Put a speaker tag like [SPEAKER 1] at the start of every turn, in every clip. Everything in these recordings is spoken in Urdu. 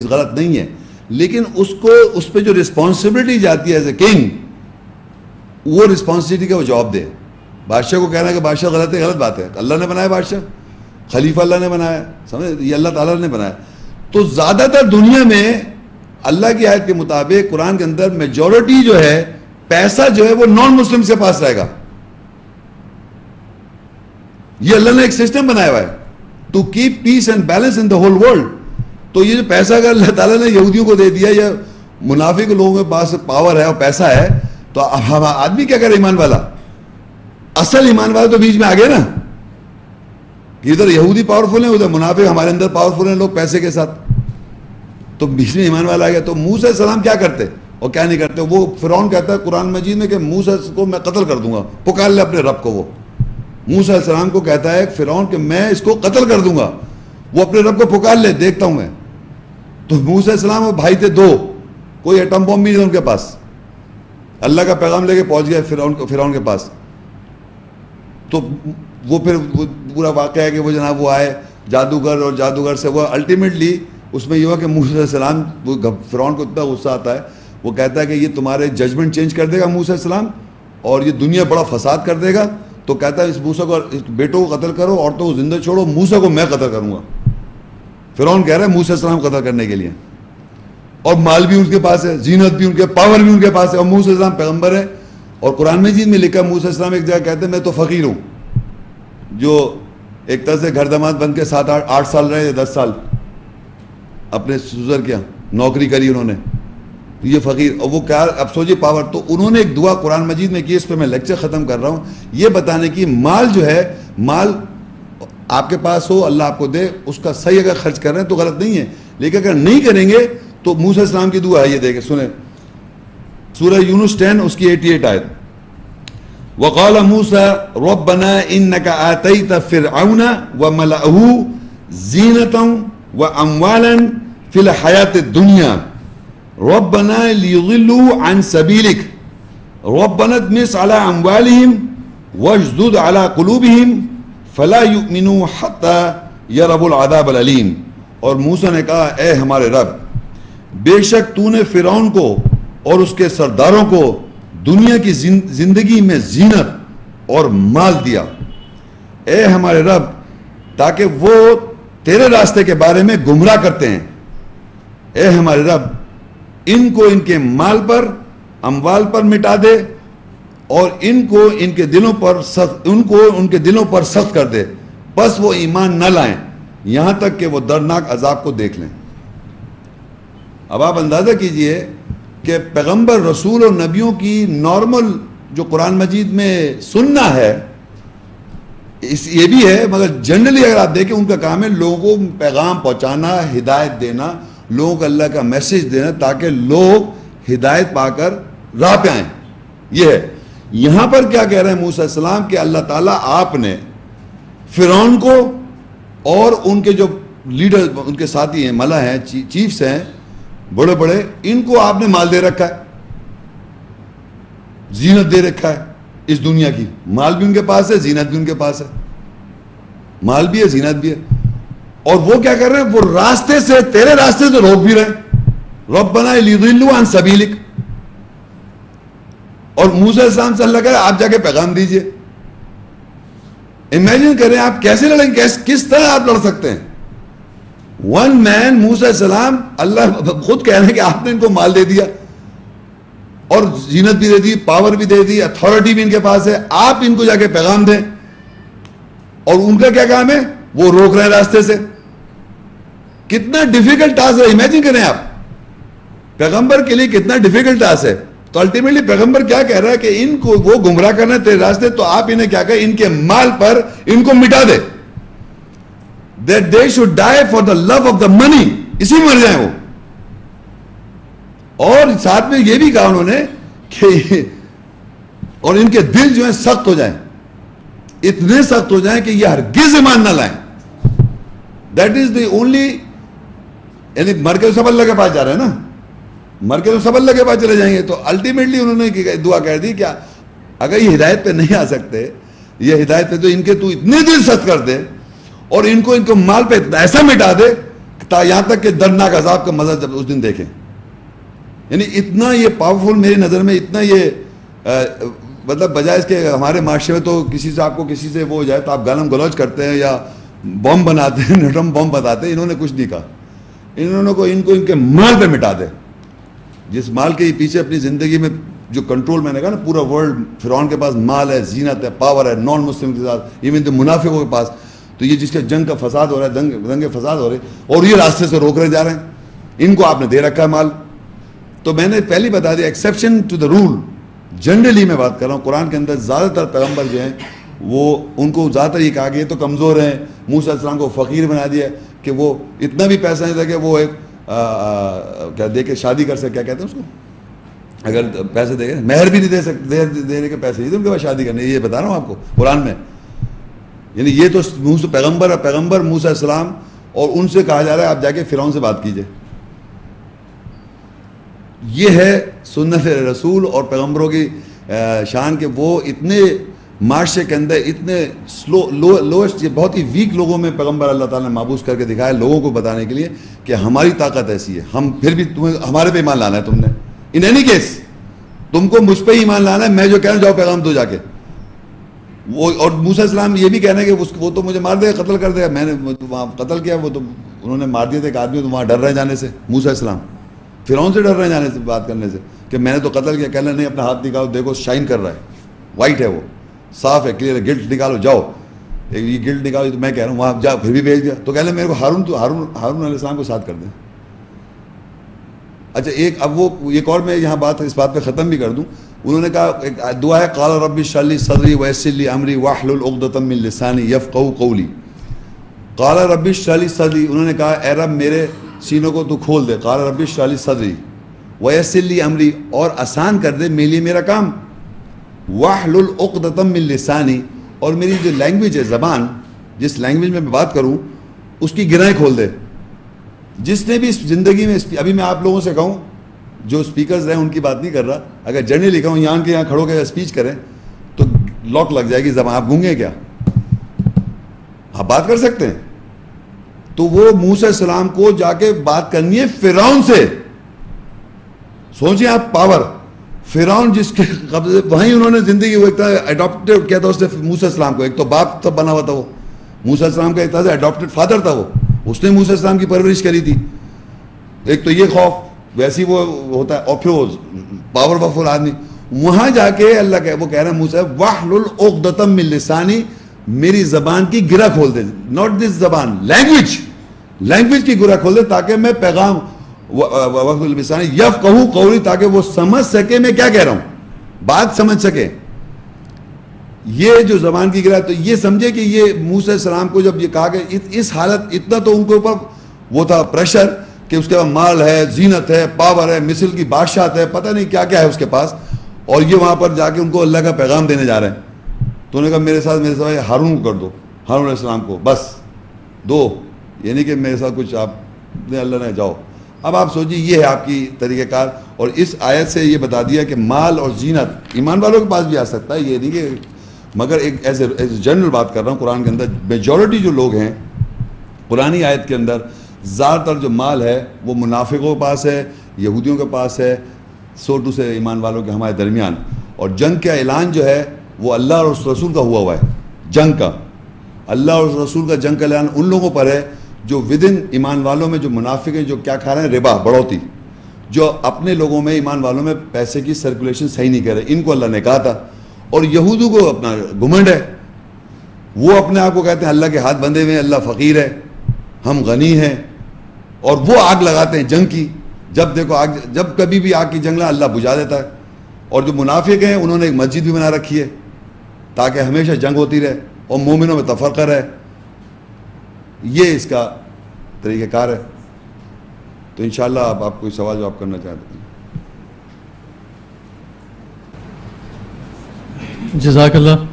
[SPEAKER 1] غلط نہیں ہے، لیکن اس پہ جو رسپانسبلٹی جاتی ہے ایز اے کنگ، وہ رسپانسبلٹی کا وہ جواب دے. بادشاہ کو کہنا ہے کہ بادشاہ غلط ہے، غلط بات ہے. اللہ نے بنایا بادشاہ، خلیفہ اللہ نے بنایا، سمجھے، یہ اللہ تعالیٰ نے بنایا. تو زیادہ تر دنیا میں اللہ کی آیت کے مطابق قرآن کے اندر میجورٹی جو ہے، پیسہ جو ہے وہ نان مسلم کے پاس رہے گا. یہ اللہ نے ایک سسٹم بنایا ہوا ہے to keep peace and balance in the whole world. تو یہ جو پیسہ اگر اللہ تعالیٰ نے یہودیوں کو دے دیا یا منافق لوگوں کے پاس پاور ہے اور پیسہ ہے، تو اب آدمی کیا کرے؟ ایمان والا، اصل ایمان والا تو بیچ میں آ گیا نا، کہ ادھر یہودی پاورفل ہیں، ادھر منافق ہمارے اندر پاورفل ہیں لوگ پیسے کے ساتھ، تو بیچ میں ایمان والا آ گیا. تو موسیٰ علیہ السلام کیا کرتے اور کیا نہیں کرتے؟ وہ فرعون کہتا ہے قرآن مجید میں کہ موسیٰ کو میں قتل کر دوں گا، پکار لے اپنے رب کو. وہ موسیٰ علیہ السلام کو کہتا ہے فرعون کہ میں اس کو قتل کر دوں گا، وہ اپنے رب کو پکار لے، دیکھتا ہوں میں. تو موسیٰ علیہ السلام اور بھائی تھے دو، کوئی ایٹم بم بھی نہیں تھا ان کے پاس. اللہ کا پیغام لے کے پہنچ گیا فرعون کے پاس. تو وہ پھر پورا واقعہ ہے کہ وہ جناب وہ آئے جادوگر، اور جادوگر سے وہ الٹیمیٹلی اس میں یہ ہوا کہ موسیٰ علیہ السلام، وہ فرعون کو اتنا غصہ آتا ہے، وہ کہتا ہے کہ یہ تمہارے ججمنٹ چینج کر دے گا موسیٰ علیہ السلام، اور یہ دنیا بڑا فساد کر دے گا. تو کہتا ہے اس موسیٰ کو، اس بیٹوں کو قتل کرو، عورتوں کو زندہ چھوڑو، موسیٰ کو میں قتل کروں گا. فرعون کہہ رہا ہے موسیٰ علیہ السلام قتل کرنے کے لیے، اور مال بھی ان کے پاس ہے، زینت بھی ان کے، پاور بھی ان کے پاس ہے، اور موسیٰ علیہ السلام پیغمبر ہے. اور قرآن مجید میں لکھا موسیٰ علیہ السلام ایک جگہ کہتے ہیں میں تو فقیر ہوں، جو ایک طرح سے گھر داماد بن کے 7-8 سال رہے، 10 سال اپنے سزر کیا نوکری کری انہوں نے، یہ فقیر. اور وہ کیا، اب سوچیے پاور. تو انہوں نے ایک دعا قرآن مجید میں کی، اس پہ میں لیکچر ختم کر رہا ہوں، یہ بتانے کی مال جو ہے، مال آپ کے پاس ہو، اللہ آپ کو دے، اس کا صحیح اگر خرچ کر رہے ہیں تو غلط نہیں ہے، لیکن اگر نہیں کریں گے تو موسیٰ علیہ السلام کی دعا ہے، یہ دیکھیں سنیں سورہ یونس 10 اس کی 88 آیت. وقال موسیٰ ربنا انک آتیت فرعون وملأہ زینتا واموالا فی الحیاۃ الدنیا ربنا لیضلوا عن سبیلک ربنا اطمس علی اموالہم واشدد علی قلوبہم فلا یؤمنوا حتی یروا العذاب العلیم. اور موسیٰ نے کہا اے ہمارے رب، بے شک تو نے فرعون کو اور اس کے سرداروں کو دنیا کی زندگی میں زینت اور مال دیا، اے ہمارے رب، تاکہ وہ تیرے راستے کے بارے میں گمراہ کرتے ہیں. اے ہمارے رب، ان کو ان کے مال پر، اموال پر مٹا دے، اور ان کو ان کے دلوں پر سخت کر دے، بس وہ ایمان نہ لائیں یہاں تک کہ وہ دردناک عذاب کو دیکھ لیں. اب آپ اندازہ کیجئے کہ پیغمبر، رسول اور نبیوں کی نارمل جو قرآن مجید میں سننا ہے، یہ بھی ہے، مگر جنرلی اگر آپ دیکھیں ان کا کام ہے لوگوں کو پیغام پہنچانا، ہدایت دینا، لوگوں کو اللہ کا میسج دینا، تاکہ لوگ ہدایت پا کر راہ پہ آئیں. یہ ہے. یہاں پر کیا کہہ رہے ہیں موسیٰ علیہ السلام کہ اللہ تعالیٰ آپ نے فرعون کو اور ان کے جو لیڈر، ان کے ساتھی ہیں، ملا ہیں، چیفز ہیں بڑے بڑے، ان کو آپ نے مال دے رکھا ہے، زینت دے رکھا ہے اس دنیا کی. مال بھی ان کے پاس ہے، زینت بھی ان کے پاس ہے، مال بھی ہے، زینت بھی ہے. اور وہ کیا کر رہے ہیں؟ وہ راستے سے، تیرے راستے سے روک بھی رہے ہیں. ربنا لیضلوا عن سبیلک. اور موسیٰ علیہ السلام سے اللہ کہہ رہا ہے آپ جا کے پیغام دیجئے. امیجن کریں آپ کیسے لڑیں گے، کس طرح آپ لڑ سکتے ہیں؟ ون مین موسیٰ علیہ السلام، اللہ خود کہہ رہے ہیں کہ آپ نے ان کو مال دے دیا اور زینت بھی دے دی، پاور بھی دے دی، اتھارٹی بھی ان کے پاس ہے، آپ ان کو جا کے پیغام دیں. اور ان کا کیا کام ہے؟ وہ روک رہے ہیں راستے سے. کتنا ڈیفیکلٹ ٹاسک ہے، امیجن کریں آپ، پیغمبر کے لیے کتنا ڈیفیکلٹ ٹاسک ہے. تو الٹیمیٹلی پیغمبر کیا کہہ رہا ہے کہ ان کو وہ گمراہ کرنا ہے تیرے راستے، تو آپ انہیں کیا کہیں، ان کے مال پر ان کو مٹا دے، that they should die for the love of the money، اسی میں مر جائیں وہ. اور ساتھ میں یہ بھی کہا انہوں نے کہ اور ان کے دل جو ہیں سخت ہو جائیں، اتنے سخت ہو جائیں کہ یہ ہرگز ایمان نہ لائیں. That is the only، یعنی مر کے سب اللہ کے پاس جا رہے ہیں نا، مر کے تو سب اللہ کے پاس چلے جائیں گے. تو الٹیمیٹلی انہوں نے دعا کر دی کہ اگر یہ ہدایت پہ نہیں آ سکتے، یہ ہدایت پہ تو ان کے تو اتنے دل سخت کر دے اور ان کو مال پہ ایسا مٹا دے یہاں تک کہ دردناک عذاب کا مزہ جب اس دن دیکھیں. یعنی اتنا یہ پاورفل میری نظر میں, اتنا یہ مطلب بجائے اس کے ہمارے معاشرے میں تو کسی سے آپ کو کسی سے وہ ہو جائے تو آپ گالم گلوچ کرتے ہیں یا بم بناتے ہیں, نیٹرم بم بتاتے ہیں. انہوں نے کچھ نہیں کہا, ان کو ان کے مال پہ مٹا دے. جس مال کے پیچھے اپنی زندگی میں جو کنٹرول, میں نے کہا نا پورا ورلڈ فرعون کے پاس مال ہے, زینت ہے, پاور ہے, نان مسلم کے ساتھ ایون تو منافقوں کے پاس, تو یہ جس کا جنگ کا فساد ہو رہا ہے, دنگے فساد ہو رہے ہیں اور یہ راستے سے روک رہے جا رہے ہیں, ان کو آپ نے دے رکھا ہے مال. تو میں نے پہلے بتا دیا exception to the rule, generally میں بات کر رہا ہوں. قرآن کے اندر زیادہ تر پیغمبر جو ہیں وہ ان کو زیادہ تر یہ کہا کہ یہ تو کمزور ہیں. موسیٰ علیہ السلام کو فقیر بنا دیا کہ وہ اتنا بھی پیسہ نہیں تھا کہ وہ ایک کیا دے کے شادی کر سکے, کیا کہتے ہیں اس کو, اگر پیسے دے گئے مہر بھی نہیں دے سکتے, دینے کے پیسے نہیں تھے ان کے بعد شادی کرنے. یہ بتا رہا ہوں آپ کو قرآن میں. یعنی یہ تو پیغمبر موسیٰ علیہ السلام, اور ان سے کہا جا رہا ہے آپ جا کے فرعون سے بات کیجئے. یہ ہے سنت رسول اور پیغمبروں کی شان کہ وہ اتنے معاشرے کے اندر اتنے لوسٹ, یہ بہت ہی ویک لوگوں میں پیغمبر اللہ تعالیٰ نے مابوس کر کے دکھایا لوگوں کو بتانے کے لیے کہ ہماری طاقت ایسی ہے, ہم پھر بھی تمہیں ہمارے پہ ایمان لانا ہے. تم نے ان اینی کیس تم کو مجھ پہ ہی ایمان لانا ہے, میں جو کہہ رہا ہوں جاؤ پیغام دو جا کے. وہ اور موسیٰ علیہ السلام یہ بھی کہنا ہے کہ وہ تو مجھے مار دے گا, قتل کر دے گا. میں نے وہاں قتل کیا, وہ تو انہوں نے مار دیا تھا ایک آدمی, تو وہاں ڈر رہے جانے سے موسیٰ علیہ السلام, فرعون سے ڈر رہے جانے سے, بات کرنے سے کہ میں نے تو قتل کیا. کہنا نہیں, اپنا ہاتھ نکالو, دیکھو شائن کر رہا ہے, وائٹ ہے, وہ صاف ہے, کلیئر ہے, گلٹ نکالو, جاؤ یہ گلٹ نکالو. تو میں کہہ رہا ہوں وہاں جا, پھر بھی بھیج دیا. تو کہہ لیں میرے کو ہارون علیہ السلام کو ساتھ کر دیں. اچھا اب وہ ایک اور میں یہاں بات اس بات پہ ختم بھی کر دوں. انہوں نے کہا ایک دعا ہے, قال رب اشرح لی صدری ویسر لی امری واحلل عقدۃ من لسانی یفقہوا قولی. قال رب اشرح لی صدری, انہوں نے کہا اے رب میرے سینوں کو تو کھول دے. قال رب اشرح لی صدری ویسر لی امری, اور آسان کر دے میرے لیے میرا کام. واحلل عقدۃ من لسانی, اور میری جو لینگویج ہے, زبان, جس لینگویج میں بات کروں اس کی گرہیں کھول دے. جس نے بھی اس زندگی میں, ابھی میں آپ لوگوں سے کہوں جو اسپیکرز ہیں ان کی بات نہیں کر رہا, اگر جرنلی کہوں یہاں کے یہاں کھڑو کے اسپیچ کریں تو لاک لگ جائے گی زبان. آپ گونگے کیا, آپ بات کر سکتے ہیں؟ تو وہ موسیٰ علیہ السلام کو جا کے بات کرنی ہے فرعون سے. سوچیں آپ, پاور, فرعون جس کے قبضے, وہیں انہوں نے زندگی, وہ ایک طرح اڈاپٹیڈ کیا تھا اس نے موسیٰ علیہ السلام کو. ایک تو باپ تب بنا ہوا تھا وہ, موسیٰ علیہ السلام کا ایک طرح سے اڈاپٹیڈ فادر تھا وہ, اس نے موسیٰ علیہ السلام کی پرورش کری تھی. ایک تو یہ خوف, ویسی وہ ہوتا ہے, اور پھر وہ پاورفل آدمی. وہاں جا کے اللہ کہ وہ کہہ رہے ہیں موسیٰ واحلل عقدۃ من لسانی, میری زبان کی گرہ کھول دے. ناٹ دس زبان, لینگویج کی گرہ کھول دے, تاکہ میں پیغام واحلل لسانی یفقہوا قولی, تاکہ وہ سمجھ سکے میں کیا کہہ رہا ہوں, بات سمجھ سکے. یہ جو زبان کی گرہ, تو یہ سمجھے کہ یہ موسیٰ علیہ السلام کو جب یہ کہا کہ اس حالت, اتنا تو ان کے اوپر وہ تھا پریشر کہ اس کے پاس مال ہے, زینت ہے, پاور ہے, مصر کی بادشاہت ہے, پتہ نہیں کیا کیا ہے اس کے پاس, اور یہ وہاں پر جا کے ان کو اللہ کا پیغام دینے جا رہے ہیں. تو انہوں نے کہا میرے ساتھ ہارون کو کر دو, ہارون علیہ السلام کو بس دو, یہ نہیں کہ میرے ساتھ کچھ آپ نے, اللہ نے جاؤ. اب آپ سوچیے, یہ ہے آپ کی طریقہ کار. اور اس آیت سے یہ بتا دیا کہ مال اور زینت ایمان والوں کے پاس بھی آ سکتا ہے, یہ نہیں کہ, مگر ایک ایز اے جنرل بات کر رہا ہوں. قرآن کے اندر میجورٹی جو لوگ ہیں قرآنی آیت کے اندر, زیادہ تر جو مال ہے وہ منافقوں کے پاس ہے, یہودیوں کے پاس ہے, سوٹو سے ایمان والوں کے ہمارے درمیان. اور جنگ کا اعلان جو ہے وہ اللہ اور اس رسول کا ہوا ہے. جنگ کا, اللہ اور اس رسول کا جنگ کا اعلان ان لوگوں پر ہے جو ودن ایمان والوں میں جو منافق ہیں, جو کیا کھا رہے ہیں, ربا, بڑھوتی, جو اپنے لوگوں میں, ایمان والوں میں پیسے کی سرکولیشن صحیح نہیں کرے. ان کو اللہ نے کہا تھا. اور یہودوں کو اپنا گھمنڈ ہے, وہ اپنے آپ کو کہتے ہیں اللہ کے ہاتھ بندھے ہوئے ہیں, اللہ فقیر ہے, ہم غنی ہیں, اور وہ آگ لگاتے ہیں جنگ کی. جب دیکھو آگ, جب کبھی بھی آگ کی جنگ لگا, اللہ بجھا دیتا ہے. اور جو منافق ہیں انہوں نے ایک مسجد بھی بنا رکھی ہے تاکہ ہمیشہ جنگ ہوتی رہے اور مومنوں میں تفرقہ رہے. یہ اس کا طریقہ کار ہے. تو انشاءاللہ آپ کوئی سوال جواب کرنا چاہتے ہیں.
[SPEAKER 2] جزاک اللہ.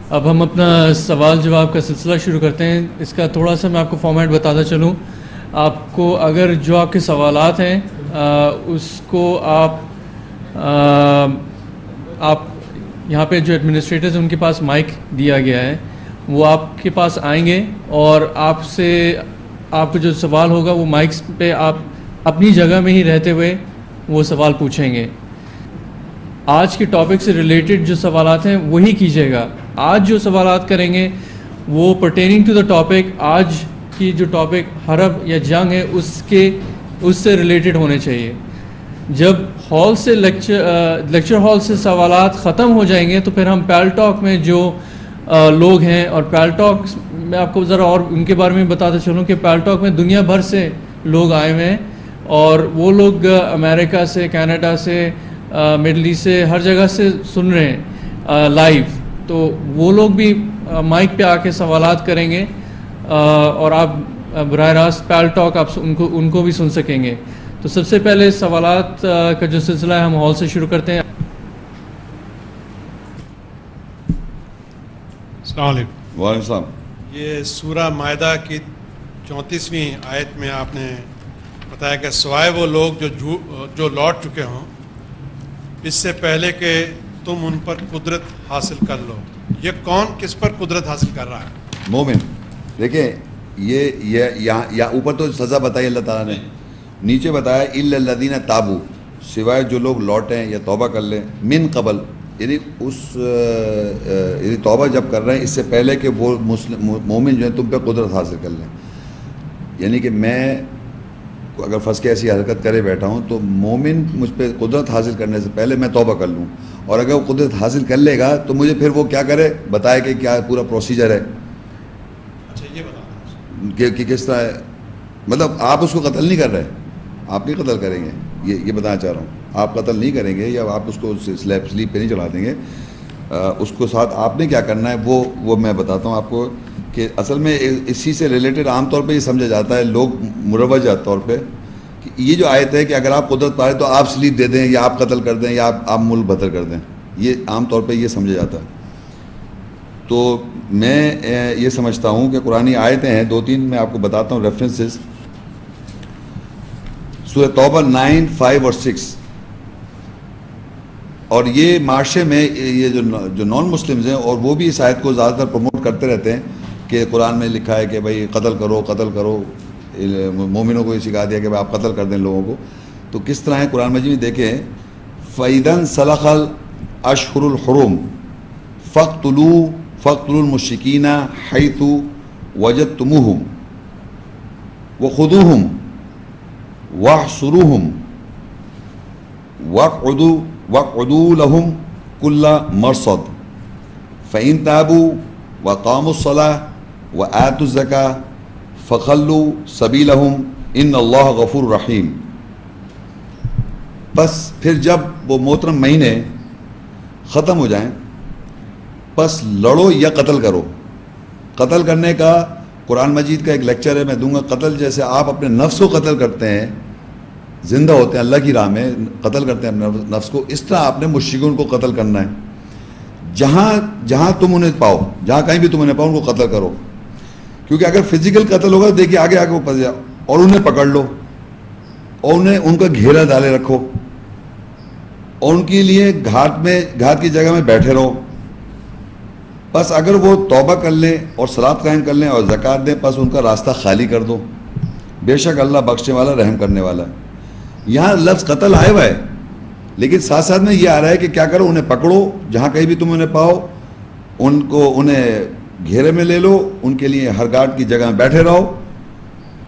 [SPEAKER 2] اب ہم اپنا سوال جواب کا سلسلہ شروع کرتے ہیں. اس کا تھوڑا سا میں آپ کو فارمیٹ بتاتا چلوں. آپ کو اگر جو آپ کے سوالات ہیں اس کو آپ یہاں پہ جو ایڈمنسٹریٹرز ہیں ان کے پاس مائک دیا گیا ہے, وہ آپ کے پاس آئیں گے اور آپ سے آپ کو جو سوال ہوگا وہ مائکس پہ آپ اپنی جگہ میں ہی رہتے ہوئے وہ سوال پوچھیں گے. آج کے ٹاپک سے ریلیٹڈ جو سوالات ہیں وہی کیجیے گا. آج جو سوالات کریں گے وہ پرٹیننگ ٹو دا ٹاپک، آج کی جو ٹاپک حرب یا جنگ ہے اس سے ریلیٹڈ ہونے چاہیے. جب ہال سے لیکچر ہال سے سوالات ختم ہو جائیں گے تو پھر ہم پیل ٹاک میں جو لوگ ہیں، اور پیل ٹاک میں آپ کو ذرا اور ان کے بارے میں بتاتا چلوں کہ پیل ٹاک میں دنیا بھر سے لوگ آئے ہوئے ہیں، اور وہ لوگ امریکہ سے، کینیڈا سے، مڈل ایسٹ سے، ہر جگہ سے سن رہے ہیں لائیو. تو وہ لوگ بھی مائک پہ آ کے سوالات کریں گے، اور آپ براہ راست پیل ٹاک آپ ان کو بھی سن سکیں گے. تو سب سے پہلے سوالات کا جو سلسلہ ہے ہم ہال سے شروع کرتے ہیں.
[SPEAKER 3] السلام علیکم.
[SPEAKER 1] وعلیکم السلام.
[SPEAKER 3] یہ سورہ مائدہ کی 34ویں آیت میں آپ نے بتایا کہ سوائے وہ لوگ جو لوٹ چکے ہوں اس سے پہلے کہ تم ان پر قدرت حاصل کر لو. یہ کون کس پر قدرت حاصل کر رہا ہے؟
[SPEAKER 1] مومن. دیکھیں یہ اوپر تو سزا بتائی اللہ تعالیٰ نے، نیچے بتایا الا الذین تابوا، سوائے جو لوگ لوٹیں یا توبہ کر لیں، من قبل، یعنی یعنی توبہ جب کر رہے ہیں اس سے پہلے کہ وہ مومن جو ہیں تم پہ قدرت حاصل کر لیں. یعنی کہ میں اگر فرض کے ایسی حرکت کرے بیٹھا ہوں تو مومن مجھ پہ قدرت حاصل کرنے سے پہلے میں توبہ کر لوں، اور اگر وہ قدرت حاصل کر لے گا تو مجھے پھر وہ کیا کرے، بتائے کہ کیا پورا پروسیجر ہے.
[SPEAKER 3] اچھا یہ بتا
[SPEAKER 1] کہ کس طرح ہے. مطلب آپ اس کو قتل نہیں کر رہے، آپ نہیں قتل کریں گے، یہ بتانا چاہ رہا ہوں. آپ قتل نہیں کریں گے یا آپ اس کو سلیپ پہ نہیں چلا دیں گے. اس کو ساتھ آپ نے کیا کرنا ہے وہ میں بتاتا ہوں آپ کو. کہ اصل میں اسی سے ریلیٹڈ عام طور پہ یہ سمجھا جاتا ہے لوگ مروجہ طور پہ کہ یہ جو آیت ہے کہ اگر آپ قدرت پائے تو آپ سلیپ دے دیں یا آپ قتل کر دیں یا آپ ملک بدر کر دیں، یہ عام طور پہ یہ سمجھا جاتا ہے. تو میں یہ سمجھتا ہوں کہ قرآنی آیتیں ہیں 2-3 میں آپ کو بتاتا ہوں ریفرنسز. سورہ توبہ 9, 5 اور 6. اور یہ معاشرے میں یہ جو نان مسلمز ہیں اور وہ بھی اس آیت کو زیادہ تر پروموٹ کرتے رہتے ہیں کہ قرآن میں لکھا ہے کہ بھائی قتل کرو، مومنوں کو یہ سکھا دیا کہ بھائی آپ قتل کر دیں لوگوں کو. تو کس طرح ہے قرآن مجید میں دیکھیں، فَإِذَا انْسَلَخَ الْأَشْهُرُ الْحُرُمُ فَاقْتُلُوا الْمُشْرِكِينَ حَيْثُ وَجَدتُّمُوهُمْ وَخُذُوهُمْ وَاحْصُرُوهُمْ وَاقْعُدُوا لَهُمْ كُلَّ مَرْصَدٍ فَإِنْ تَابُوا وَأَقَامُوا الصَّلَاةَ وَآتُوا الزَّكَاةَ فَخَلُّوا سَبِيلَهُمْ إِنَّ اللَّهَ غَفُورٌ رَحِيمٌ. بس پھر جب وہ محترم مہینے ختم ہو جائیں بس لڑو یا قتل کرو. قتل کرنے کا قرآن مجید کا ایک لیکچر ہے، میں دوں گا. قتل جیسے آپ اپنے نفس کو قتل کرتے ہیں، زندہ ہوتے ہیں اللہ کی راہ میں قتل کرتے ہیں اپنے نفس کو، اس طرح آپ نے مشرکین کو قتل کرنا ہے. جہاں تم انہیں پاؤ، جہاں کہیں بھی تم انہیں پاؤ ان کو قتل کرو. کیونکہ اگر فزیکل قتل ہوگا دیکھیے آگے وہ پھنس جاؤ اور انہیں پکڑ لو اور ان کا گھیرا ڈالے رکھو اور ان کے لیے گھاٹ کی جگہ میں بیٹھے رہو. بس اگر وہ توبہ کر لیں اور صلاۃ قائم کر لیں اور زکوٰۃ دیں بس ان کا راستہ خالی کر دو. بے شک اللہ بخشنے والا رحم کرنے والا ہے. یہاں لفظ قتل آئے ہوا ہے لیکن ساتھ ساتھ میں یہ آ رہا ہے کہ کیا کرو، انہیں پکڑو جہاں کہیں بھی تم انہیں پاؤ، انہیں گھیرے میں لے لو، ان کے لیے ہر گھاٹ کی جگہ میں بیٹھے رہو.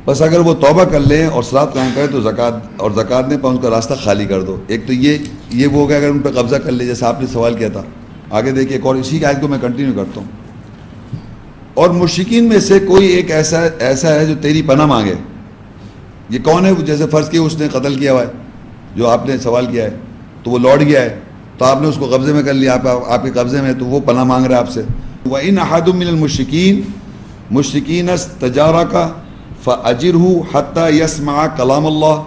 [SPEAKER 1] بس اگر وہ توبہ کر لیں اور صلاۃ قائم کریں تو زکوٰۃ دیں پر ان کا راستہ خالی کر دو. ایک تو یہ وہ ہو گیا اگر ان پہ قبضہ کر لے جیسے آپ نے سوال کیا تھا. آگے دیکھیے ایک اور اسی کی آیت کو میں کنٹینیو کرتا ہوں. اور مشرکین میں سے کوئی ایک ایسا ہے جو تیری پناہ مانگے. یہ کون ہے؟ جیسے فرض کیا اس نے قتل کیا ہوا ہے جو آپ نے سوال کیا ہے تو وہ لوٹ گیا ہے تو آپ نے اس کو قبضے میں کر لیا، آپ کے قبضے میں، تو وہ پناہ مانگ رہا ہے آپ سے. وَإِنْ أَحَدٌ مِّنَ الْمُشْرِكِينَ مُشْرِكِينَ اسْتَجَارَكَ فَأَجِرْهُ حَتَّى يَسْمَعَ كَلَامَ اللَّهِ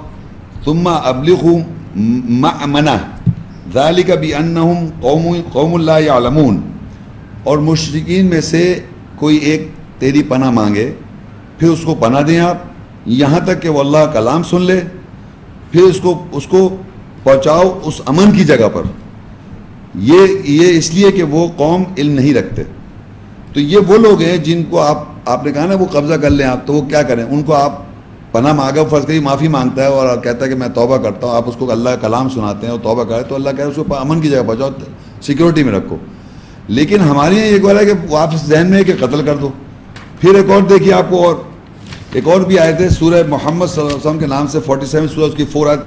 [SPEAKER 1] ثُمَّ أَبْلِغْهُ مَأْمَنَهُ ذَلِكَ بِأَنَّهُمْ قَوْمٌ لَا يَعْلَمُونَ. اور مشرکین میں سے کوئی ایک تیری پناہ مانگے پھر اس کو پناہ دیں آپ یہاں تک کہ وہ اللہ کا کلام سن لے، پھر اس کو پہنچاؤ اس امن کی جگہ پر. یہ اس لیے کہ وہ قوم علم نہیں رکھتے. تو یہ وہ لوگ ہیں جن کو آپ نے کہا نا وہ قبضہ کر لیں آپ، تو وہ کیا کریں؟ ان کو آپ پناہ مانگا، فرض کریے معافی مانگتا ہے اور کہتا ہے کہ میں توبہ کرتا ہوں، آپ اس کو اللہ کا کلام سناتے ہیں اور توبہ کرے تو اللہ کہہ رہے اس کو امن کی جگہ پہنچاؤ، سیکورٹی میں رکھو. لیکن ہمارے یہاں ایک بار ہے کہ وہ آپ ذہن میں ہے کہ قتل کر دو. پھر ایک اور دیکھیے آپ کو، اور ایک اور بھی آیت ہے سورہ محمد صلی اللہ علیہ وسلم کے نام سے 47 سورہ، اس کی 4 آیت،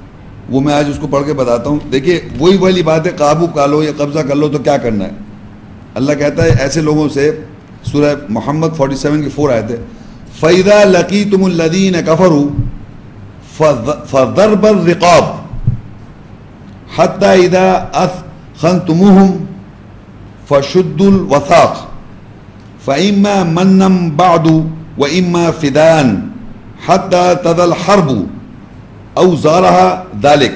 [SPEAKER 1] وہ میں آج اس کو پڑھ کے بتاتا ہوں. دیکھیے وہی والی بات ہے، قابو کر لو یا قبضہ کر لو تو کیا کرنا ہے. اللہ کہتا ہے ایسے لوگوں سے، سورہ محمد 47 کی 4 آیت ہے، فَإِذَا لَقِيتُمُ الَّذِينَ كَفَرُوا فَضَرْبَ الرِّقَابِ حَتَّى إِذَا أَثْخَنْتُمُوهُمْ فَشُدُّوا الْوَثَاقَ فَإِمَّا مَنًّا بَعْدُ وَإِمَّا فِدَاءً حَتَّى تَضَعَ الْحَرْبُ أَوْزَارَهَا ذَلِكَ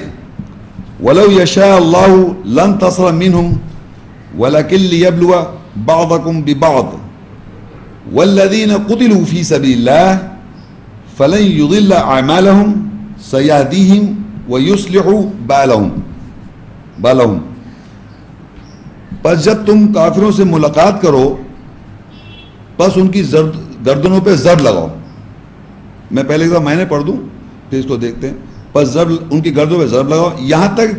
[SPEAKER 1] وَلَوْ يَشَاءُ اللَّهُ لَانتَصَرَ مِنْهُمْ وَلَكِنْ لِيَبْلُوَ بَعْضَكُمْ بِبَعْضٍ وَالَّذِينَ قُتِلُوا فِي سَبِيلِ اللَّهِ فَلَنْ يُضِلَّ أَعْمَالَهُمْ سَيَهْدِيهِمْ وَيُصْلِحُ بَالَهُمْ. پس جب تم کافروں سے ملاقات کرو بس ان کی گردنوں پہ ضرب لگاؤ. میں پہلے ایک دفعہ میں نے پڑھ دوں پھر اس کو دیکھتے ہیں. بس ان کی گردنوں پہ ضرب لگاؤ یہاں تک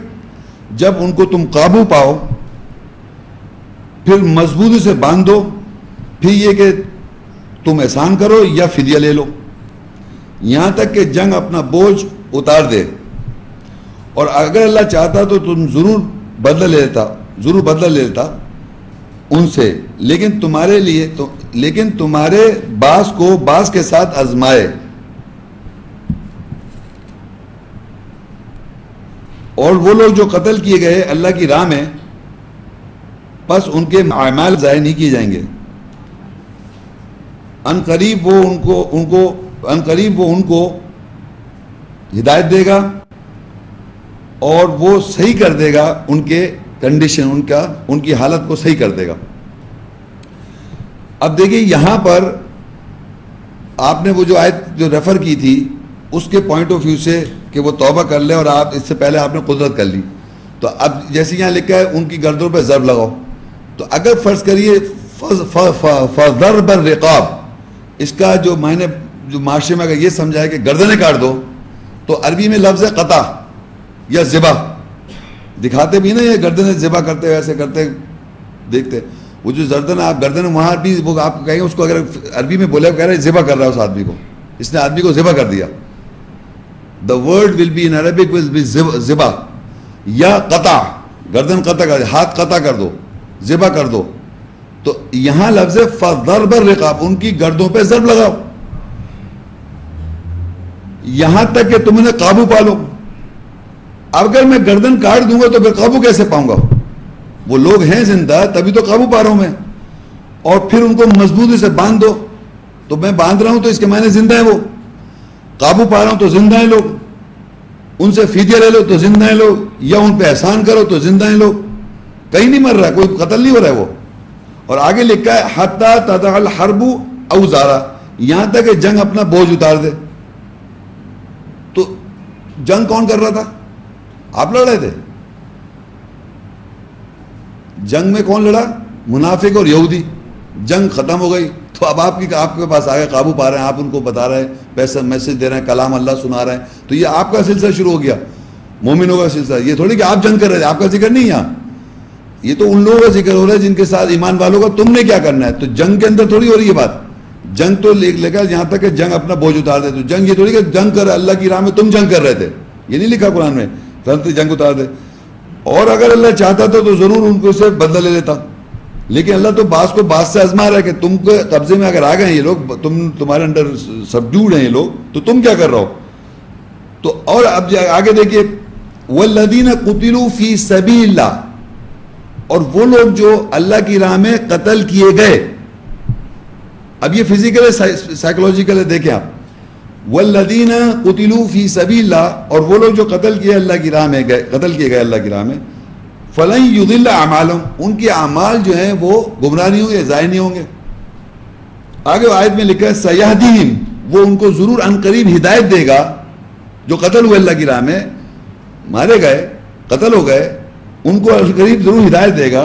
[SPEAKER 1] جب ان کو تم قابو پاؤ، پھر مضبوطی سے باندھ دو، پھر یہ کہ تم احسان کرو یا فدیہ لے لو، یہاں تک کہ جنگ اپنا بوجھ اتار دے. اور اگر اللہ چاہتا تو تم ضرور بدلہ لے لیتا ان سے، لیکن تمہارے باس کو باس کے ساتھ آزمائے. اور وہ لوگ جو قتل کیے گئے اللہ کی راہ میں، پس ان کے اعمال ضائع نہیں کیے جائیں گے. ان قریب وہ ان کو ہدایت دے گا اور وہ صحیح کر دے گا ان کے کنڈیشن، ان کی حالت کو صحیح کر دے گا. اب دیکھیں یہاں پر آپ نے وہ جو آیت جو ریفر کی تھی اس کے پوائنٹ آف ویو سے کہ وہ توبہ کر لے اور آپ اس سے پہلے آپ نے قدرت کر لی، تو اب جیسے یہاں لکھا ہے ان کی گردنوں پہ ضرب لگاؤ. تو اگر فرض کریے فَضَرْبَ الرِّقَابِ، اس کا جو معنی جو معاشرے میں اگر یہ سمجھائے کہ گردنیں کاٹ دو، تو عربی میں لفظ ہے قطع یا ذبح. دکھاتے بھی نا یہ گردنیں ذبح کرتے ویسے کرتے دیکھتے، وہ جو آپ گردن وہاں بھی وہ آپ کہیں گے اس کو، اگر عربی میں بولے کہہ رہے ذبح کر رہا ہے اس آدمی کو، اس نے آدمی کو ذبح کر دیا. The word will be in Arabic will be ذبح یا قطع، گردن قطع کر، ہاتھ قطع کر دو، ذبح کر دو. تو یہاں لفظ فَضَرْبَ الرِّقَابِ، ان کی گردوں پہ ضرب لگاؤ یہاں تک کہ تم انہیں قابو پا لو. اگر میں گردن کاٹ دوں گا تو پھر قابو کیسے پاؤں گا؟ وہ لوگ ہیں زندہ تبھی تو قابو پا رہا ہوں میں. اور پھر ان کو مضبوطی سے باندھ دو، تو میں باندھ رہا ہوں تو اس کے معنی زندہ ہیں، وہ قابو پا رہا ہوں تو زندہ ہیں لوگ. ان سے فدیہ لے لو تو زندہ ہیں لوگ، یا ان پہ احسان کرو تو زندہ ہیں لوگ. کہیں نہیں مر رہا، کوئی قتل نہیں ہو رہا ہے وہ. اور آگے لکھا ہے حَتَّى تَضَعَ الْحَرْبُ أَوْزَارَهَا، یہاں تک کہ جنگ اپنا بوجھ اتار دے. تو جنگ کون کر رہا تھا؟ آپ لڑ رہے تھے. جنگ میں کون لڑا؟ منافق اور یہودی. جنگ ختم ہو گئی تو اب آپ کے پاس آگے قابو پا رہے ہیں، آپ ان کو بتا رہے ہیں، پیسہ میسج دے رہے ہیں، کلام اللہ سنا رہے ہیں، تو یہ آپ کا سلسلہ شروع ہو گیا، مومنوں کا سلسلہ. یہ تھوڑی کہ آپ جنگ کر رہے تھے، آپ کا ذکر نہیں یہاں، یہ تو ان لوگوں کا ذکر ہو رہا ہے جن کے ساتھ ایمان والوں کا تم نے کیا کرنا ہے. تو جنگ کے اندر تھوڑی ہو رہی ہے بات. جنگ تو لکھا یہاں تک کہ جنگ اپنا بوجھ اتار دے. تو جنگ یہ تھوڑی کہ جنگ کر اللہ کی راہ میں تم جنگ کر رہے تھے، یہ نہیں لکھا قرآن میں جنگ اتار دے. اور اگر اللہ چاہتا تو ضرور ان کو سے بدلہ لے لیتا، لیکن اللہ تو بعض کو بعض سے آزما رہا ہے کہ تم کے قبضے میں اگر آ گئے یہ لوگ، تمہارے انڈر سبڈیوڈ ہیں یہ لوگ، تو تم کیا کر رہا ہو. تو اور اب آگے دیکھیے وَالَّذِينَ قُتِلُوا فِي سَبِيلِ اللَّهِ، اور وہ لوگ جو اللہ کی راہ میں قتل کیے گئے. اب یہ فزیکل ہے سائیکولوجیکل ہے، دیکھیں آپ. وَالَّذِينَ قُتِلُوا فِي سَبِيلِ اللَّهِ، اور وہ لوگ جو قتل کیے اللہ کی راہ میں قتل کیے گئے اللہ کی راہ میں، فَلَنْ يُضِلَّ أَعْمَالَهُمْ، ان کے اعمال جو ہیں وہ گمراہ نہیں ہوں گے، ضائع نہیں ہوں گے. آگے آیت میں لکھا ہے سَيَهْدِيهِمْ، وہ ان کو ضرور ان قریب ہدایت دے گا. جو قتل ہوئے اللہ کی راہ میں، مارے گئے، قتل ہو گئے، ان کو ان قریب ضرور ہدایت دے گا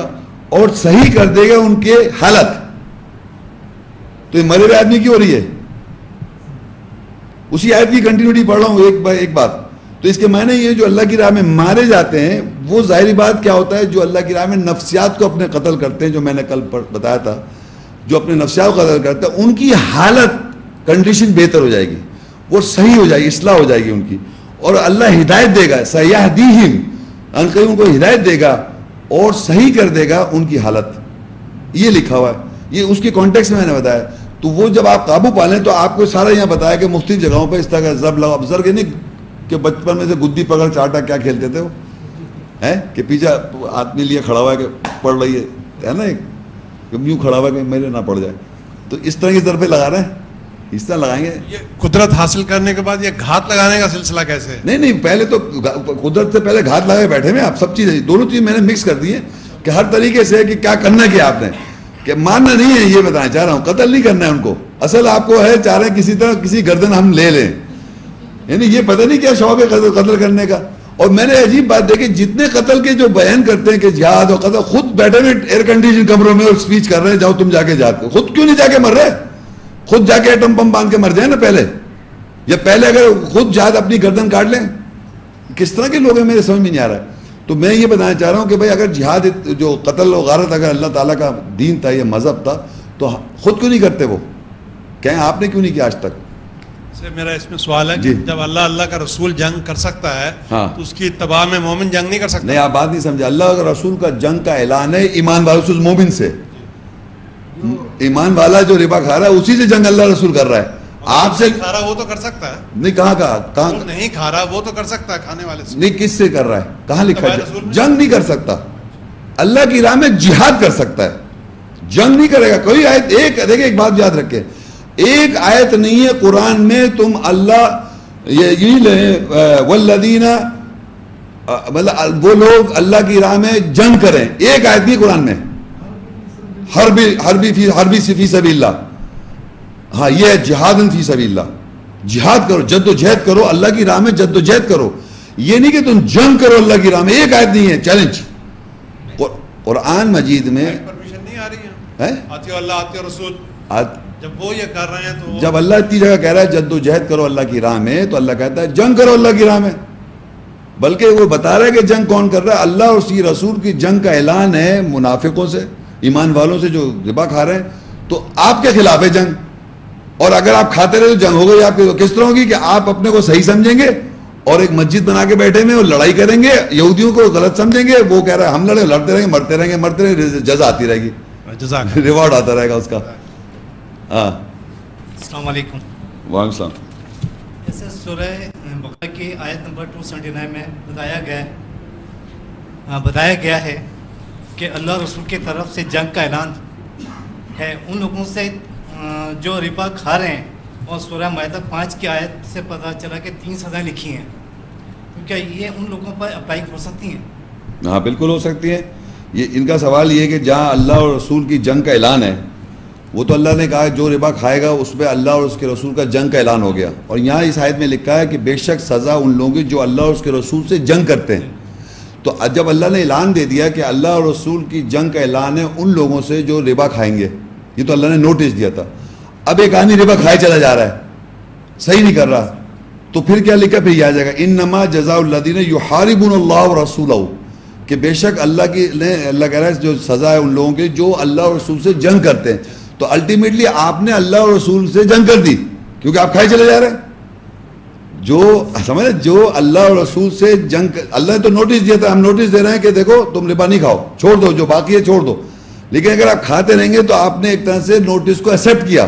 [SPEAKER 1] اور صحیح کر دے گا ان کے حالت. تو یہ مرے ہوئے آدمی کی ہو رہی ہے؟ اسی آیت کی کنٹینیوٹی پڑھ رہا ہوں ایک بات. تو اس کے معنی یہ جو اللہ کی راہ میں مارے جاتے ہیں وہ ظاہری بات کیا ہوتا ہے, جو اللہ کی راہ میں نفسیات کو اپنے قتل کرتے ہیں, جو میں نے کل بتایا تھا, جو اپنے نفسیات کو قتل کرتے ہیں ان کی حالت کنڈیشن بہتر ہو جائے گی, وہ صحیح ہو جائے گی, اصلاح ہو جائے گی ان کی, اور اللہ ہدایت دے گا, سیہدیہم, ان کو ہدایت دے گا اور صحیح کر دے گا ان کی حالت. یہ لکھا ہوا ہے, یہ اس کے کانٹیکس میں نے بتایا. تو وہ جب آپ قابو پالیں تو آپ کو سارا یہاں بتایا کہ مختلف جگہوں پہ اس طرح کا ضرب لگا. اب ضرب نہیں کہ بچپن میں سے گدی پکڑ چاٹا کیا کھیلتے تھے وہ, ہے کہ پیچھے آدمی لیے کھڑا ہوا ہے کہ پڑھ رہی ہے نا, ایک یوں کھڑا ہوا ہے کہ میرے نہ پڑ جائے. تو اس طرح کی ضربیں لگا رہے ہیں, اس طرح لگائیں گے.
[SPEAKER 3] یہ قدرت حاصل کرنے کے بعد یہ گھات لگانے کا سلسلہ کیسے ہے؟
[SPEAKER 1] نہیں, پہلے تو قدرت سے پہلے گھات لگائے بیٹھے ہوئے آپ. سب چیزیں, دونوں چیز میں نے مکس کر دی ہیں کہ ہر طریقے سے کہ کیا کرنا کیا آپ نے, کہ ماننا نہیں ہے, یہ بتانا چاہ رہا ہوں, قتل نہیں کرنا ہے ان کو. اصل آپ کو ہے چاہ رہے ہیں کسی طرح کسی گردن ہم لے لیں, یعنی یہ پتہ نہیں کیا شوق ہے قتل کرنے کا. اور میں نے عجیب بات دیکھی, جتنے قتل کے جو بیان کرتے ہیں کہ جہاد اور قتل, خود بیٹھے ہوئے ایئر کنڈیشن کمروں میں اور اسپیچ کر رہے ہیں, جاؤ تم جا کے جہاد کرو. خود کیوں نہیں جا کے مر رہے, خود جا کے ایٹم بم باندھ کے مر جائیں نا پہلے, یا پہلے اگر خود جہاد اپنی گردن کاٹ لیں. کس طرح کے لوگ ہیں میرے سمجھ میں نہیں آ رہا ہے. تو میں یہ بتانا چاہ رہا ہوں کہ بھائی اگر جہاد جو قتل و غارت اگر اللہ تعالیٰ کا دین تھا, یہ مذہب تھا, تو خود کیوں نہیں کرتے وہ, کہیں آپ نے کیوں نہیں کیا آج تک؟
[SPEAKER 3] میرا اس میں سوال ہے
[SPEAKER 1] جی.
[SPEAKER 3] جب اللہ کا رسول جنگ کر سکتا ہے
[SPEAKER 1] ہاں,
[SPEAKER 3] تو اس کی اتباع میں مومن جنگ نہیں کر سکتا؟
[SPEAKER 1] نہیں, آپ بات نہیں سمجھے. اللہ کا رسول کا جنگ کا اعلان ہے ایمان والوں سے, مومن سے. ایمان والا جو ربا کھا رہا ہے اسی سے جنگ اللہ رسول کر رہا ہے. آپ سے
[SPEAKER 3] کھا رہا وہ تو کر سکتا ہے.
[SPEAKER 1] نہیں, کہاں
[SPEAKER 3] نہیں کھا رہا وہ تو کر سکتا ہے کھانے والے سے.
[SPEAKER 1] نہیں, کس سے کر رہا ہے, کہاں لکھا ہے؟ جنگ نہیں کر سکتا. اللہ کی راہ میں جہاد کر سکتا ہے, جنگ نہیں کرے گا. کوئی آیت دیکھیں, ایک بات یاد رکھیں, ایک آیت نہیں ہے قرآن میں تم اللہ یہ لیں والذین, مطلب وہ لوگ اللہ کی راہ میں جنگ کریں, ایک آیت نہیں قرآن میں. حربی فی سبیل اللہ, ہاں یہ ہے جہاد فی سبیل اللہ. جہاد کرو, جد و جہد کرو, اللہ کی راہ میں جد و جہد کرو. یہ نہیں کہ تم جنگ کرو اللہ کی راہ میں. ایک آیت نہیں ہے, چیلنج. قرآن مجید میں
[SPEAKER 3] پرمیشن نہیں آ رہی ہے, آتی اللہ آتی رسول. جب وہ یہ کر رہے ہیں تو
[SPEAKER 1] جب اللہ اتنی جگہ کہہ رہا ہے جد و جہد کرو اللہ کی راہ میں, تو اللہ کہتا ہے جنگ کرو اللہ کی راہ میں. بلکہ وہ بتا رہا ہے کہ جنگ کون کر رہا ہے, اللہ اور اس کی رسول کی جنگ کا اعلان ہے منافقوں سے, ایمان والوں سے جو ربا کھا رہے ہیں. تو آپ کے خلاف ہے جنگ, اور اگر آپ کھاتے رہے تو جنگ ہو گئی آپ کی. تو کس طرح ہوگی کہ آپ اپنے کو صحیح سمجھیں گے اور ایک مسجد بنا کے بیٹھے میں اور لڑائی کریں گے, یہودیوں کو غلط سمجھیں گے, وہ کہہ رہا ہے ہم لڑے, لڑتے رہیں گے, مرتے رہیں گے, مرتے رہیں گے, جزا آتی رہے گی, ریوارڈ آتا رہے گا اس کا. ہاں,
[SPEAKER 4] السلام علیکم.
[SPEAKER 1] وعلیکم السلام.
[SPEAKER 4] جیسے سورہ بقرہ کی آیت نمبر 279 میں بتایا گیا ہے کہ اللہ رسول کی طرف سے جنگ کا اعلان ہے ان لوگوں سے جو ربا کھا رہے ہیں. اور سورہ مائدہ 5 کی آیت سے پتہ چلا کہ 3 سزائیں لکھی ہیں. کیا یہ ان لوگوں پر اپلائی ہو سکتی ہیں؟
[SPEAKER 1] ہاں بالکل ہو سکتی ہیں. یہ ان کا سوال یہ ہے کہ جہاں اللہ اور رسول کی جنگ کا اعلان ہے, وہ تو اللہ نے کہا جو ربا کھائے گا اس پہ اللہ اور اس کے رسول کا جنگ کا اعلان ہو گیا. اور یہاں اس آیت میں لکھا ہے کہ بے شک سزا ان لوگوں کی جو اللہ اور اس کے رسول سے جنگ کرتے ہیں. تو جب اللہ نے اعلان دے دیا کہ اللہ اور رسول کی جنگ کا اعلان ہے ان لوگوں سے جو ربا کھائیں گے, یہ تو اللہ نے نوٹس دیا تھا. اب ایک آدمی ربا کھائے چلا جا رہا ہے, صحیح نہیں کر رہا, تو پھر کیا لکھا, پھر یہ آ جائے گا انما جزاء الذین یحاربون اللہ ورسولہ, کہ بے شک اللہ کہہ رہا ہے جو سزا ہے ان لوگوں کی جو اللہ اور رسول سے جنگ کرتے ہیں. تو الٹیمیٹلی آپ نے اللہ اور رسول سے جنگ کر دی کیونکہ آپ کھائے چلے جا رہے ہیں. جو سمجھ, جو اللہ اور رسول سے جنگ, اللہ نے تو نوٹس دیا تھا, ہم نوٹس دے رہے ہیں کہ دیکھو تم ربا نہیں کھاؤ, چھوڑ دو, جو باقی ہے چھوڑ دو. لیکن اگر آپ کھاتے رہیں گے تو آپ نے ایک طرح سے نوٹس کو ایکسیپٹ کیا.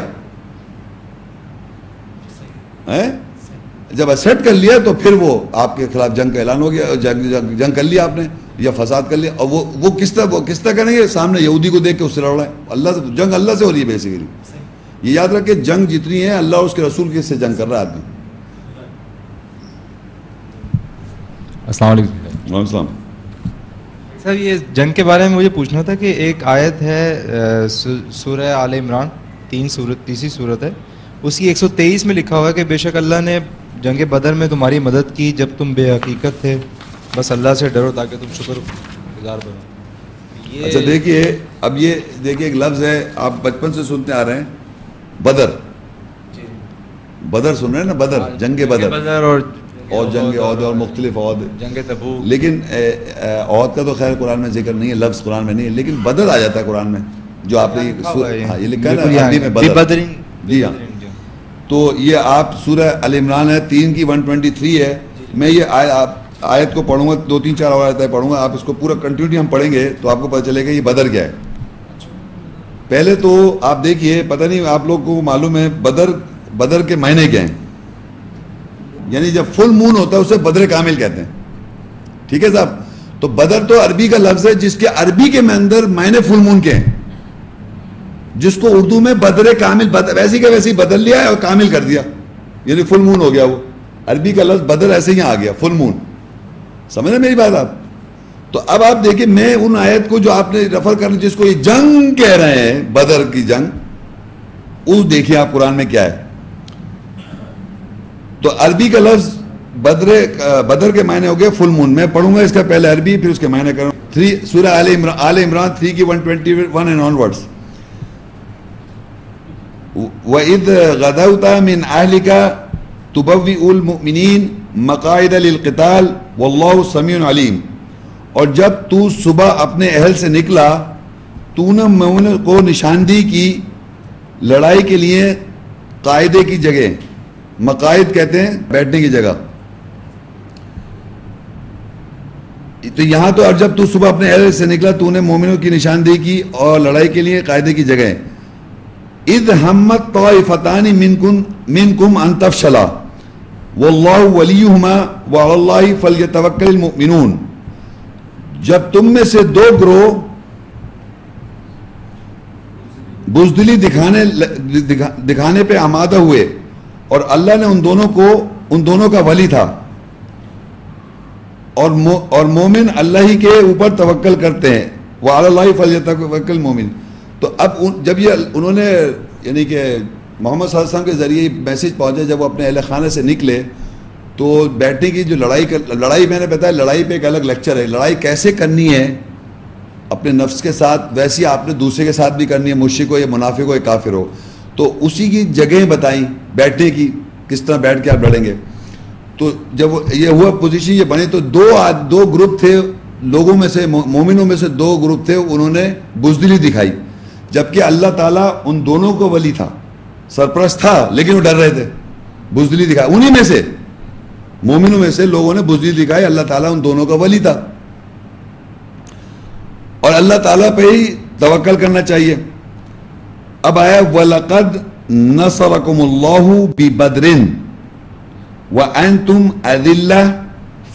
[SPEAKER 1] جب ایکسیپٹ کر لیا تو پھر وہ آپ کے خلاف جنگ کا اعلان ہو گیا, جنگ کر لیا آپ نے یا فساد کر لیا. اور وہ کس طرح کریں گے, سامنے یہودی کو دیکھ کے اس سے لڑ رہا ہے. اللہ سے جنگ اللہ سے ہو رہی ہے بیسیکلی. یہ یاد رکھ کہ جنگ جتنی ہے اللہ اور اس کے رسول کے سے جنگ کر رہا ہے آدمی.
[SPEAKER 5] السلام علیکم.
[SPEAKER 1] وعلیکم السلام.
[SPEAKER 5] سر یہ جنگ کے بارے میں مجھے پوچھنا تھا کہ ایک آیت ہے سورہ آل عمران, تیسری صورت ہے, اس کی 123 میں لکھا ہوا ہے کہ بے شک اللہ نے جنگ بدر میں تمہاری مدد کی جب تم بے حقیقت تھے, بس اللہ سے ڈرو تاکہ تم شکر گزار بنو.
[SPEAKER 1] اچھا دیکھیے, اب یہ دیکھیے ایک لفظ ہے آپ بچپن سے سنتے آ رہے ہیں, بدر, بدر سن رہے ہیں نا, بدر, جنگ بدر اور جنگ عہد اور مختلف عہد,
[SPEAKER 5] جنگ تبوک.
[SPEAKER 1] لیکن عہد کا تو خیر قرآن میں ذکر نہیں ہے, لفظ قرآن میں نہیں ہے, لیکن بدر آ جاتا ہے قرآن میں, جو آپ نے یہ لکھا ہے نا عربی میں بدر. جی ہاں, تو یہ آپ سورہ ال عمران ہے 3 کی 123 ہے. میں یہ آیت کو پڑھوں گا, 2-3-4 اور آیتیں پڑھوں گا, آپ اس کو پورا کنٹینیوٹی ہم پڑھیں گے تو آپ کو پتہ چلے گا یہ بدر کیا ہے. پہلے تو آپ دیکھیے, پتہ نہیں آپ لوگ کو معلوم ہے بدر کے معنی کیا ہیں. یعنی جب فل مون ہوتا ہے اسے بدر کامل کہتے ہیں, ٹھیک ہے صاحب. تو بدر تو عربی کا لفظ ہے جس کے عربی کے اندر معنی فل مون کے ہیں, جس کو اردو میں بدر کامل, ویسی کا ویسی بدل لیا ہے اور کامل کر دیا, یعنی فل مون ہو گیا. وہ عربی کا لفظ بدر ایسے ہی آ گیا, فل مون. سمجھ رہے میری بات آپ؟ تو اب آپ دیکھیں, میں ان آیت کو جو آپ نے ریفر کر جس کو یہ جنگ کہہ رہے ہیں, بدر کی جنگ, وہ دیکھیں آپ قرآن میں کیا ہے. تو عربی کا لفظ بدر کے معنی ہو گیا فل مون. میں پڑھوں گا اس کا پہلے عربی پھر اس کے معنی کروں. سورہ آل عمران 3 کی 121 اینڈ آن ورڈز. وَإِذْ غَدَوْتَ مِنْ أَهْلِكَ تُبَوِّئُ الْمُؤْمِنِينَ مَقَاعِدَ لِلْقِتَالِ وَاللَّهُ سَمِيعٌ عَلِيمٌ. اور جب تو صبح اپنے اہل سے نکلا تو نے مومنوں کو نشاندہی کی لڑائی کے لیے قاعدے کی جگہ. مقاعد کہتے ہیں بیٹھنے کی جگہ. تو یہاں تو جب تو صبح اپنے اہل سے نکلا تو نے مومنوں کی نشاندہی کی اور لڑائی کے لیے قاعدے کی جگہ. اذ ہمت طائفتان منکم ان تفشلا واللہ ولیہما وعلی اللہ فلیتوکل المؤمنون. جب تم میں سے دو گروہ بزدلی دکھانے پہ آمادہ ہوئے اور اللہ نے ان دونوں کا ولی تھا, اور مومن اللہ ہی کے اوپر توکل کرتے ہیں. وعلی اللہ فلیتوکل المؤمن. تو اب جب یہ انہوں نے یعنی کہ محمد صلی اللہ علیہ وسلم کے ذریعے میسج پہنچا, جب وہ اپنے اہل خانے سے نکلے تو بیٹھنے کی جو لڑائی میں نے بتایا, لڑائی پہ ایک الگ لیکچر ہے. لڑائی کیسے کرنی ہے اپنے نفس کے ساتھ, ویسی آپ نے دوسرے کے ساتھ بھی کرنی ہے, مشرک ہو یا منافق ہو یا کافر ہو. تو اسی کی جگہیں بتائیں بیٹھنے کی, کس طرح بیٹھ کے آپ لڑیں گے. تو جب یہ ہوا پوزیشن یہ بنی تو دو گروپ تھے لوگوں میں سے, مومنوں میں سے دو گروپ تھے, انہوں نے بزدلی دکھائی, جبکہ اللہ تعالیٰ ان دونوں کو ولی تھا, سرپرست تھا, لیکن وہ ڈر رہے تھے. بزدلی دکھائی انہی میں سے, مومنوں میں سے لوگوں نے بزدلی دکھائی, اللہ تعالیٰ ان دونوں کا ولی تھا. اور اللہ تعالیٰ پہ ہی توکل کرنا چاہیے. اب آیا وَلَقَدْ نَصَرَكُمُ اللَّهُ بِبَدْرٍ وَأَنْتُمْ أَذِلَّةٌ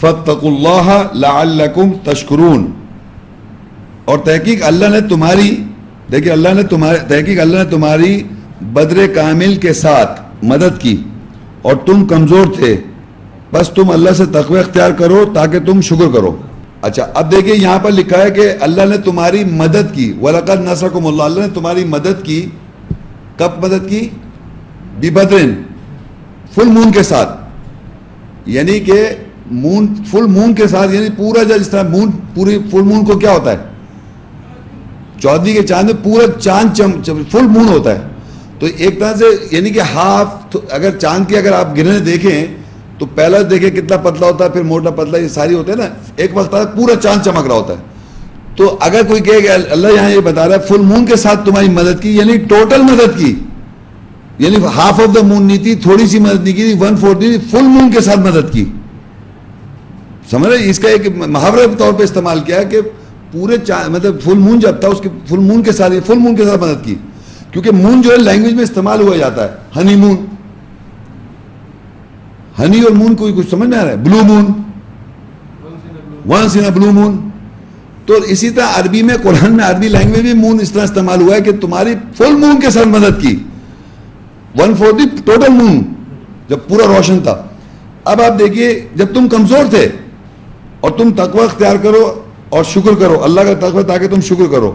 [SPEAKER 1] فَاتَّقُوا اللَّهَ لَعَلَّكُمْ تَشْكُرُونَ. اور تحقیق اللہ نے تمہاری بدر کامل کے ساتھ مدد کی اور تم کمزور تھے, بس تم اللہ سے تقوی اختیار کرو تاکہ تم شکر کرو. اچھا اب دیکھیں یہاں پر لکھا ہے کہ اللہ نے تمہاری مدد کی. وَلَقَدْ نَصَرَكُمُ اللَّهُ, اللہ نے تمہاری مدد کی. کب مدد کی؟ بِبَدْرٍ, فل مون کے ساتھ. یعنی کہ فل مون کے ساتھ, یعنی پورا جس طرح پوری فل مون کو کیا ہوتا ہے, چودھری کے چاند میں پورا چاند فل مون ہوتا ہے. تو ایک طرح سے یعنی کہ ہاف, اگر چاند کی اگر آپ گرنے دیکھیں تو پہلا دیکھیں کتنا پتلا ہوتا ہے, پھر موٹا پتلا, یہ ساری ہوتے ہیں نا, ایک وقت پورا چاند چمک رہا ہوتا ہے. تو اگر کوئی کہے کہ اللہ یہاں یہ بتا رہا ہے فل مون کے ساتھ تمہاری مدد کی, یعنی ٹوٹل مدد کی, یعنی ہاف آف دا مون نہیں تھی, تھوڑی سی مدد نہیں کی, 1/4 فل مون کے ساتھ مدد کی. سمجھ رہے, اس کا ایک محاورہ کے طور پہ استعمال کیا کہ پورے مطلب فل مون جب تھا اس کے فل مون کے ساتھ مدد کی. کیونکہ مون جو ہے لینگویج میں استعمال ہوا جاتا ہے, ہنی مون, ہنی اور مون کوئی کچھ سمجھ میں آ رہا ہے, بلو مون, ونس ان بلو مون. تو اسی طرح عربی میں, قرآن میں, عربی لینگویج میں مون اس طرح استعمال ہوا ہے کہ تمہاری فل مون کے ساتھ مدد کی, 1/4 ٹوٹل مون جب پورا روشن تھا. اب آپ دیکھیے جب تم کمزور تھے اور تم تقوی اختیار کرو اور شکر کرو, اللہ کا تقوی تاکہ تم شکر کرو.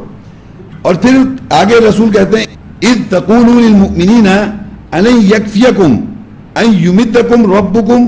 [SPEAKER 1] اور پھر آگے رسول کہتے ہیں اذ تقولوا للمؤمنین ان یکفیکم ان یمدکم ربکم